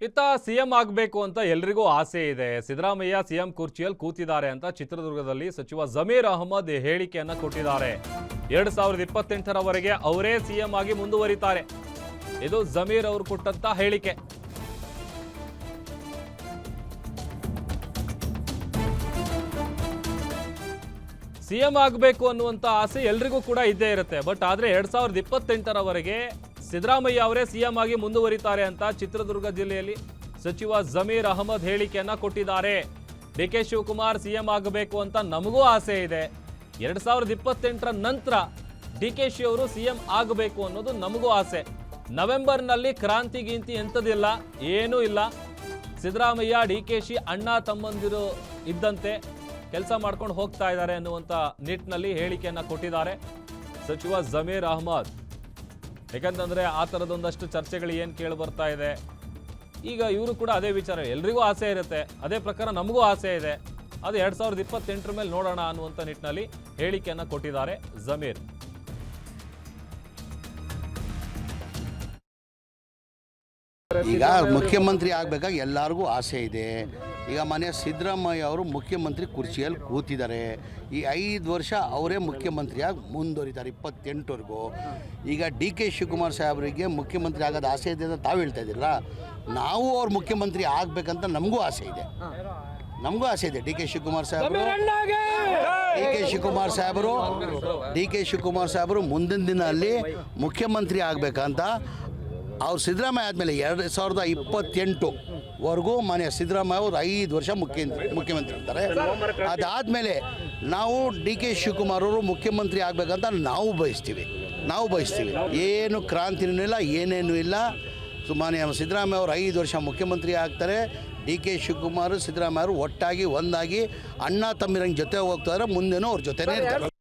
ಇತ್ತ ಸಿಎಂ ಆಗಬೇಕು ಅಂತ ಎಲ್ರಿಗೂ ಆಸೆ ಇದೆ. ಸಿದ್ದರಾಮಯ್ಯ ಸಿಎಂ ಕುರ್ಚಿಯಲ್ಲಿ ಕೂತಿದ್ದಾರೆ ಅಂತ ಚಿತ್ರದುರ್ಗದಲ್ಲಿ ಸಚಿವ ಜಮೀರ್ ಅಹಮದ್ ಹೇಳಿಕೆಯನ್ನ ಕೊಟ್ಟಿದ್ದಾರೆ. 2028ರವರೆಗೆ ಅವರೇ ಸಿಎಂ ಆಗಿ ಮುಂದುವರಿತಾರೆ. ಇದು ಜಮೀರ್ ಅವರು ಕೊಟ್ಟಂತ ಹೇಳಿಕೆ. ಸಿಎಂ ಆಗಬೇಕು ಅನ್ನುವಂತ ಆಸೆ ಎಲ್ರಿಗೂ ಕೂಡ ಇದ್ದೇ ಇರುತ್ತೆ. ಬಟ್ ಆದ್ರೆ 2028ರವರೆಗೆ ಸಿದ್ದರಾಮಯ್ಯ ಅವರೇ ಸಿಎಂ ಆಗಿ ಮುಂದುವರಿತಾರೆ ಅಂತ ಚಿತ್ರದುರ್ಗ ಜಿಲ್ಲೆಯಲ್ಲಿ ಸಚಿವ ಜಮೀರ್ ಅಹಮದ್ ಹೇಳಿಕೆಯನ್ನ ಕೊಟ್ಟಿದ್ದಾರೆ. ಡಿ.ಕೆ. ಶಿವಕುಮಾರ್ ಸಿಎಂ ಆಗಬೇಕು ಅಂತ ನಮಗೂ ಆಸೆ ಇದೆ. 2028ರ ನಂತರ ಡಿ.ಕೆ.ಶಿ ಅವರು ಸಿಎಂ ಆಗಬೇಕು ಅನ್ನೋದು ನಮಗೂ ಆಸೆ. ನವೆಂಬರ್ನಲ್ಲಿ ಕ್ರಾಂತಿ ಗೀಂತಿ ಎಂಥದಿಲ್ಲ, ಏನೂ ಇಲ್ಲ. ಸಿದ್ದರಾಮಯ್ಯ ಡಿ.ಕೆ.ಶಿ ಅಣ್ಣ ತಮ್ಮಂದಿರು ಇದ್ದಂತೆ ಕೆಲಸ ಮಾಡ್ಕೊಂಡು ಹೋಗ್ತಾ ಇದ್ದಾರೆ ಅನ್ನುವಂಥ ನಿಟ್ಟಿನಲ್ಲಿ ಹೇಳಿಕೆಯನ್ನ ಕೊಟ್ಟಿದ್ದಾರೆ ಸಚಿವ ಜಮೀರ್ ಅಹಮದ್. ಯಾಕಂತಂದ್ರೆ ಆ ಥರದೊಂದಷ್ಟು ಚರ್ಚೆಗಳು ಏನು ಕೇಳಿ ಬರ್ತಾ ಇದೆ. ಈಗ ಇವರು ಕೂಡ ಅದೇ ವಿಚಾರ, ಎಲ್ರಿಗೂ ಆಸೆ ಇರುತ್ತೆ, ಅದೇ ಪ್ರಕಾರ ನಮಗೂ ಆಸೆ ಇದೆ, ಅದು 2028ರ ಮೇಲೆ ನೋಡೋಣ ಅನ್ನುವಂಥ ನಿಟ್ಟಿನಲ್ಲಿ ಹೇಳಿಕೆಯನ್ನ ಕೊಟ್ಟಿದ್ದಾರೆ ಜಮೀರ್. ಈಗ ಮುಖ್ಯಮಂತ್ರಿ ಆಗಬೇಕಾಗಿ ಎಲ್ಲರಿಗೂ ಆಸೆ ಇದೆ. ಈಗ ಮನೆ ಸಿದ್ದರಾಮಯ್ಯ ಅವರು ಮುಖ್ಯಮಂತ್ರಿ ಕುರ್ಚಿಯಲ್ಲಿ ಕೂತಿದ್ದಾರೆ. ಈ 5 ವರ್ಷ ಅವರೇ ಮುಖ್ಯಮಂತ್ರಿಯಾಗಿ ಮುಂದುವರಿತಾರೆ 28ವರೆಗೂ. ಈಗ ಡಿ.ಕೆ. ಶಿವಕುಮಾರ್ ಸಾಹೇಬರಿಗೆ ಮುಖ್ಯಮಂತ್ರಿ ಆಗೋದು ಆಸೆ ಇದೆ ಅಂತ ತಾವು ಹೇಳ್ತಾ ಇದ್ದೀರಲ್ಲ, ನಾವು ಅವ್ರು ಮುಖ್ಯಮಂತ್ರಿ ಆಗಬೇಕಂತ ನಮಗೂ ಆಸೆ ಇದೆ. ಡಿ.ಕೆ. ಶಿವಕುಮಾರ್ ಸಾಹೇಬರು ಮುಂದಿನ ದಿನ ಅಲ್ಲಿ ಮುಖ್ಯಮಂತ್ರಿ ಆಗಬೇಕಂತ ಅವ್ರು ಸಿದ್ದರಾಮಯ್ಯ ಆದಮೇಲೆ 2028ವರೆಗೂ ಮನೆ ಸಿದ್ದರಾಮಯ್ಯ ಅವರು 5 ವರ್ಷ ಮುಖ್ಯಮಂತ್ರಿ ಇರ್ತಾರೆ. ಅದಾದಮೇಲೆ ನಾವು ಡಿ.ಕೆ. ಶಿವಕುಮಾರ್ ಅವರು ಮುಖ್ಯಮಂತ್ರಿ ಆಗಬೇಕಂತ ನಾವು ಬಯಸ್ತೀವಿ. ಏನು ಕ್ರಾಂತಿನೂ ಇಲ್ಲ, ಏನೇನೂ ಇಲ್ಲ. ಸುಮ್ಮನೆ ಸಿದ್ದರಾಮಯ್ಯ ಅವರು 5 ವರ್ಷ ಮುಖ್ಯಮಂತ್ರಿ ಆಗ್ತಾರೆ. ಡಿ.ಕೆ. ಶಿವಕುಮಾರ್ ಸಿದ್ದರಾಮಯ್ಯ ಅವರು ಒಟ್ಟಾಗಿ ಒಂದಾಗಿ ಅಣ್ಣ ತಮ್ಮಿರಂಗೆ ಜೊತೆ ಹೋಗ್ತಾರೆ. ಮುಂದೆನೂ ಅವ್ರ ಜೊತೆನೇ ಇರ್ತಾರೆ.